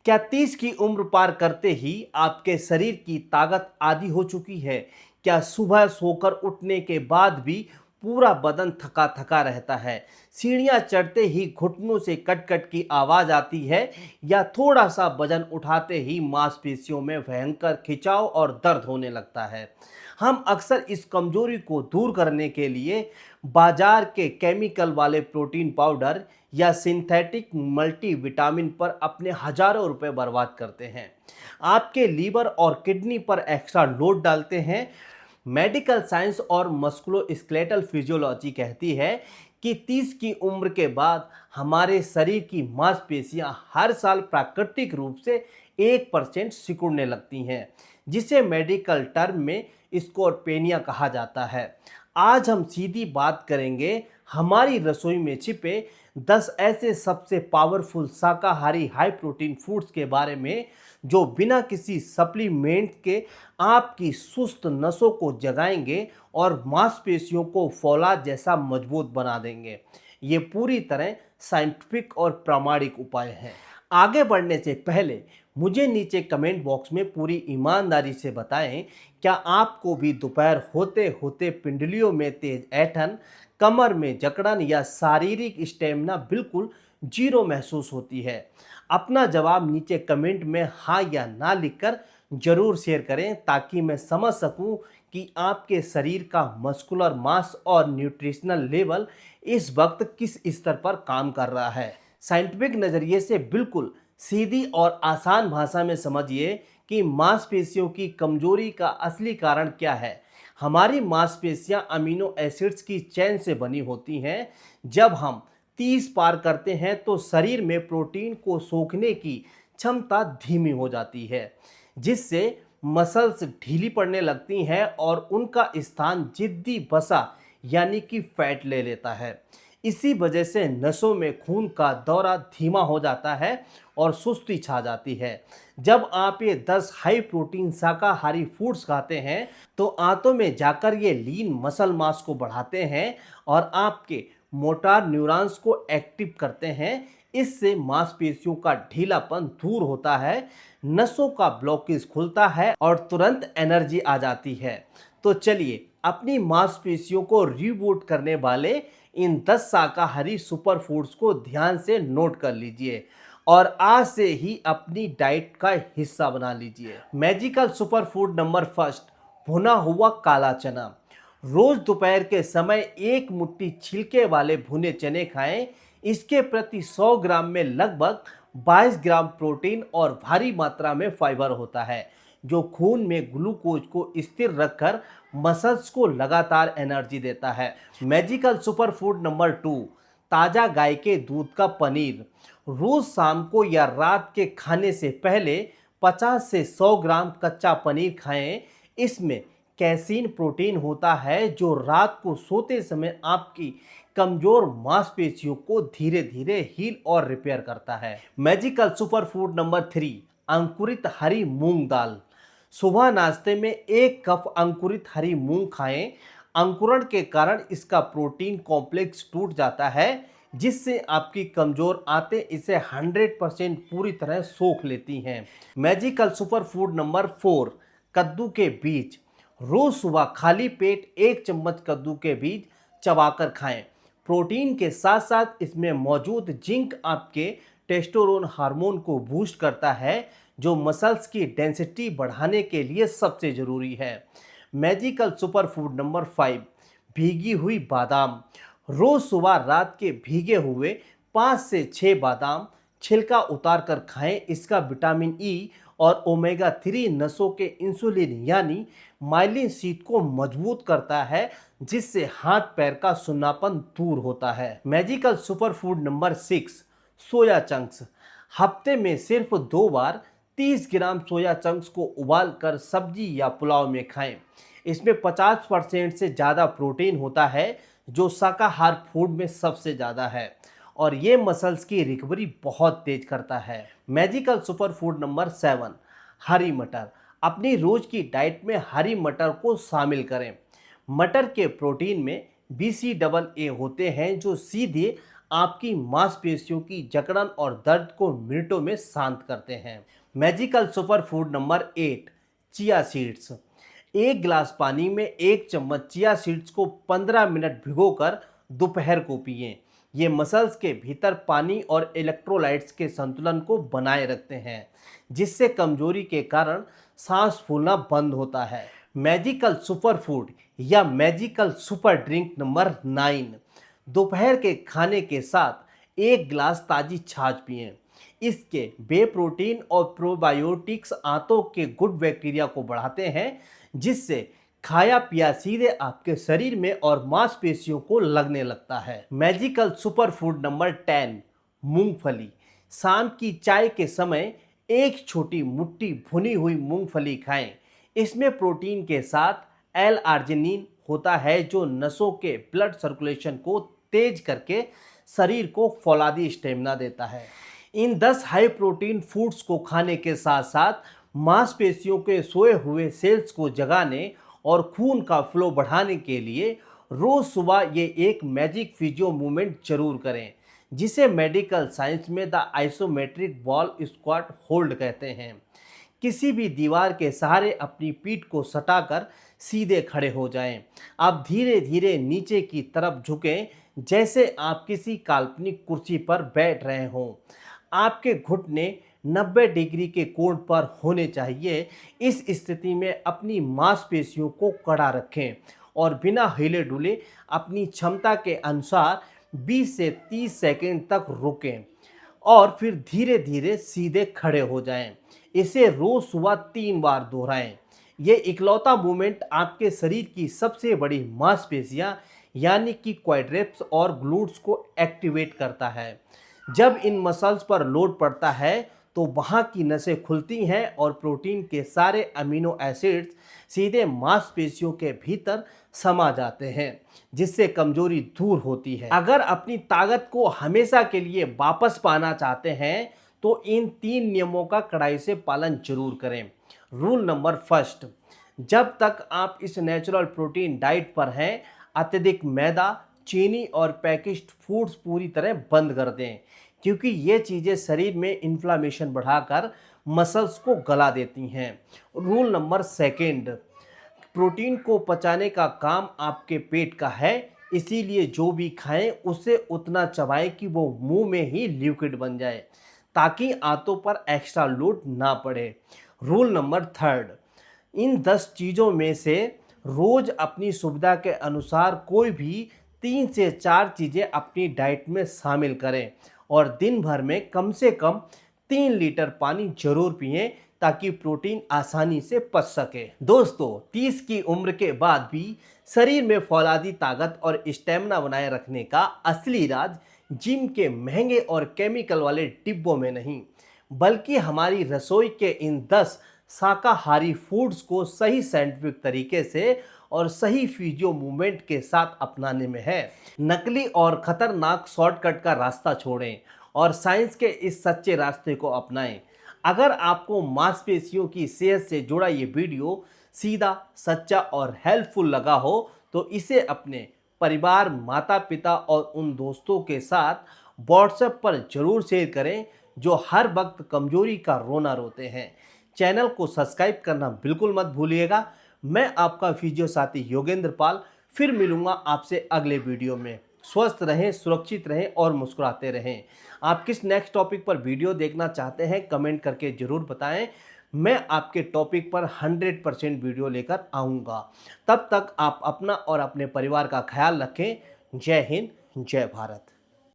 क्या 30 की उम्र पार करते ही आपके शरीर की ताकत आधी हो चुकी है? क्या सुबह सोकर उठने के बाद भी पूरा बदन थका थका रहता है? सीढ़ियाँ चढ़ते ही घुटनों से कट कट की आवाज़ आती है, या थोड़ा सा वजन उठाते ही मांसपेशियों में भयंकर खिंचाव और दर्द होने लगता है? हम अक्सर इस कमजोरी को दूर करने के लिए बाजार के केमिकल वाले प्रोटीन पाउडर या सिंथेटिक मल्टीविटामिन पर अपने हजारों रुपए बर्बाद करते हैं। आपके लीवर और किडनी पर एक्स्ट्रा लोड डालते हैं। मेडिकल साइंस और मस्कुलोस्केलेटल फिजियोलॉजी कहती है कि 30 की उम्र के बाद हमारे शरीर की मांसपेशियां हर साल प्राकृतिक रूप से 1% सिकुड़ने लगती हैं, जिसे मेडिकल टर्म में स्कॉर्पेनिया कहा जाता है। आज हम सीधी बात करेंगे हमारी रसोई में छिपे 10 ऐसे सबसे पावरफुल शाकाहारी हाई प्रोटीन फूड्स के बारे में, जो बिना किसी सप्लीमेंट के आपकी सुस्त नसों को जगाएंगे और मांसपेशियों को फौलाद जैसा मजबूत बना देंगे। ये पूरी तरह साइंटिफिक और प्रामाणिक उपाय हैं। आगे बढ़ने से पहले मुझे नीचे कमेंट बॉक्स में पूरी ईमानदारी से बताएं, क्या आपको भी दोपहर होते होते पिंडलियों में तेज ऐंठन, कमर में जकड़न या शारीरिक स्टेमिना बिल्कुल जीरो महसूस होती है? अपना जवाब नीचे कमेंट में हाँ या ना लिखकर जरूर शेयर करें, ताकि मैं समझ सकूं कि आपके शरीर का मस्कुलर मास और न्यूट्रिशनल लेवल इस वक्त किस स्तर पर काम कर रहा है। साइंटिफिक नज़रिए से बिल्कुल सीधी और आसान भाषा में समझिए कि मांसपेशियों की कमजोरी का असली कारण क्या है। हमारी मांसपेशियां अमीनो एसिड्स की चेन से बनी होती हैं। जब हम 30 पार करते हैं तो शरीर में प्रोटीन को सोखने की क्षमता धीमी हो जाती है, जिससे मसल्स ढीली पड़ने लगती हैं और उनका स्थान जिद्दी वसा यानी कि फैट ले लेता है। इसी वजह से नसों में खून का दौरा धीमा हो जाता है और सुस्ती छा जाती है। जब आप ये 10 हाई प्रोटीन शाकाहारी फूड्स खाते हैं तो आंतों में जाकर ये लीन मसल मास को बढ़ाते हैं और आपके मोटार न्यूरॉन्स को एक्टिव करते हैं। इससे मांसपेशियों का ढीलापन दूर होता है, नसों का ब्लॉकेज खुलता है और तुरंत एनर्जी आ जाती है। तो चलिए अपनी मांसपेशियों को रीबूट करने वाले इन 10 शाकाहारी सुपर फूड्स को ध्यान से नोट कर लीजिए और आज से ही अपनी डाइट का हिस्सा बना लीजिए। Magical super food number first, भुना हुआ काला चना। रोज दोपहर के समय एक मुट्ठी छिलके वाले भुने चने खाएं। इसके प्रति 100 ग्राम में लगभग 22 ग्राम प्रोटीन और भारी मात्रा में फाइबर होता है, जो खून में ग्लूकोज को स्थिर रखकर मसल्स को लगातार एनर्जी देता है। Magical super food number two, ताज़ा गाय के दूध का पनीर। रोज शाम को या रात के खाने से पहले 50 से 100 ग्राम कच्चा पनीर खाएं। इसमें कैसीन प्रोटीन होता है, जो रात को सोते समय आपकी कमजोर मांसपेशियों को धीरे धीरे हील और रिपेयर करता है। Magical super food number three, अंकुरित हरी मूंग दाल। सुबह नाश्ते में 1 कप अंकुरित हरी मूंग खाएं। अंकुरण के कारण इसका प्रोटीन कॉम्प्लेक्स टूट जाता है, जिससे आपकी कमजोर आंतें इसे 100% पूरी तरह सोख लेती हैं। Magical super food number four, कद्दू के बीज। रोज सुबह खाली पेट 1 चम्मच कद्दू के बीज चबाकर खाएं। प्रोटीन के साथ साथ इसमें मौजूद जिंक आपके टेस्टोस्टेरोन हार्मोन को बूस्ट करता है, जो मसल्स की डेंसिटी बढ़ाने के लिए सबसे ज़रूरी है। Magical super food number five, भीगी हुई बादाम। रोज़ सुबह रात के भीगे हुए 5 से 6 बादाम छिलका उतार कर खाएं। इसका विटामिन ई और ओमेगा 3 नसों के इंसुलिन यानी माइलिन शीत को मजबूत करता है, जिससे हाथ पैर का सुन्नापन दूर होता है। Magical super food number six, soya chunks. हफ्ते में सिर्फ 2 बार 30 ग्राम सोया चंक्स को उबालकर सब्जी या पुलाव में खाएं। इसमें 50% से ज़्यादा प्रोटीन होता है, जो शाकाहार फूड में सबसे ज़्यादा है, और ये मसल्स की रिकवरी बहुत तेज करता है। Magical super food number seven, हरी मटर। अपनी रोज की डाइट में हरी मटर को शामिल करें। मटर के प्रोटीन में BCAA होते हैं, जो सीधे आपकी मांसपेशियों की जकड़न और दर्द को मिनटों में शांत करते हैं। Magical super food number 8, chia seeds. एक गिलास पानी में 1 चम्मच चिया सीड्स को 15 मिनट भिगोकर दोपहर को पिएं। ये मसल्स के भीतर पानी और इलेक्ट्रोलाइट्स के संतुलन को बनाए रखते हैं, जिससे कमजोरी के कारण सांस फूलना बंद होता है। मैजिकल सुपर फूड या मैजिकल सुपर ड्रिंक नंबर 9, दोपहर के खाने के साथ 1 गिलास ताजी छाछ पिएं। इसके बे प्रोटीन और प्रोबायोटिक्स आंतों के गुड बैक्टीरिया को बढ़ाते हैं, जिससे खाया पिया सीधे आपके शरीर में और मांसपेशियों को लगने लगता है। मैजिकल सुपर फूड नंबर 10, मूंगफली। शाम की चाय के समय एक छोटी मुट्ठी भुनी हुई मूंगफली खाएं। इसमें प्रोटीन के साथ एल आर्जिनिन होता है, जो नसों के ब्लड सर्कुलेशन को तेज करके शरीर को फौलादी स्टेमिना देता है। इन 10 हाई प्रोटीन फूड्स को खाने के साथ साथ मांसपेशियों के सोए हुए सेल्स को जगाने और खून का फ्लो बढ़ाने के लिए रोज सुबह ये एक मैजिक फिजियो मूवमेंट जरूर करें, जिसे मेडिकल साइंस में the isometric wall squat hold कहते हैं। किसी भी दीवार के सहारे अपनी पीठ को सटाकर सीधे खड़े हो जाएं। आप धीरे धीरे नीचे की तरफ झुकें, जैसे आप किसी काल्पनिक कुर्सी पर बैठ रहे हों। आपके घुटने 90 डिग्री के कोण पर होने चाहिए। इस स्थिति में अपनी मांसपेशियों को कड़ा रखें और बिना हिले डुले अपनी क्षमता के अनुसार 20 से 30 सेकंड तक रुकें और फिर धीरे धीरे सीधे खड़े हो जाएं। इसे रोज सुबह 3 बार दोहराएं। ये इकलौता मूवमेंट आपके शरीर की सबसे बड़ी मांसपेशियां यानी कि क्वाड्रिसेप्स और ग्लूट्स को एक्टिवेट करता है। जब इन मसल्स पर लोड पड़ता है तो वहाँ की नसें खुलती हैं और प्रोटीन के सारे अमीनो एसिड्स सीधे मांसपेशियों के भीतर समा जाते हैं, जिससे कमजोरी दूर होती है। अगर अपनी ताकत को हमेशा के लिए वापस पाना चाहते हैं तो इन 3 नियमों का कड़ाई से पालन जरूर करें। रूल नंबर 1, जब तक आप इस नेचुरल प्रोटीन डाइट पर हैं, अत्यधिक मैदा, चीनी और पैकेज्ड फूड्स पूरी तरह बंद कर दें, क्योंकि ये चीज़ें शरीर में इन्फ्लामेशन बढ़ाकर मसल्स को गला देती हैं। रूल नंबर 2, प्रोटीन को पचाने का काम आपके पेट का है, इसीलिए जो भी खाएं उसे उतना चबाएं कि वो मुंह में ही लिक्विड बन जाए, ताकि आंतों पर एक्स्ट्रा लोड ना पड़े। रूल नंबर 3, इन 10 चीज़ों में से रोज़ अपनी सुविधा के अनुसार कोई भी 3 से 4 चीज़ें अपनी डाइट में शामिल करें और दिन भर में कम से कम 3 लीटर पानी जरूर पिएं, ताकि प्रोटीन आसानी से पच सके। दोस्तों, 30 की उम्र के बाद भी शरीर में फौलादी ताकत और स्टेमिना बनाए रखने का असली राज जिम के महंगे और केमिकल वाले डिब्बों में नहीं, बल्कि हमारी रसोई के इन 10 शाकाहारी फूड्स को सही साइंटिफिक तरीके से और सही फिजियो मूवमेंट के साथ अपनाने में है। नकली और खतरनाक शॉर्टकट का रास्ता छोड़ें और साइंस के इस सच्चे रास्ते को अपनाएं। अगर आपको मांसपेशियों की सेहत से जुड़ा ये वीडियो सीधा, सच्चा और हेल्पफुल लगा हो तो इसे अपने परिवार, माता पिता और उन दोस्तों के साथ व्हाट्सएप पर जरूर शेयर करें जो हर वक्त कमजोरी का रोना रोते हैं। चैनल को सब्सक्राइब करना बिल्कुल मत भूलिएगा। मैं आपका फिजियो साथी योगेंद्र पाल फिर मिलूंगा आपसे अगले वीडियो में। स्वस्थ रहें, सुरक्षित रहें और मुस्कुराते रहें। आप किस नेक्स्ट टॉपिक पर वीडियो देखना चाहते हैं कमेंट करके ज़रूर बताएं। मैं आपके टॉपिक पर 100% वीडियो लेकर आऊँगा। तब तक आप अपना और अपने परिवार का ख्याल रखें। जय हिंद, जय भारत।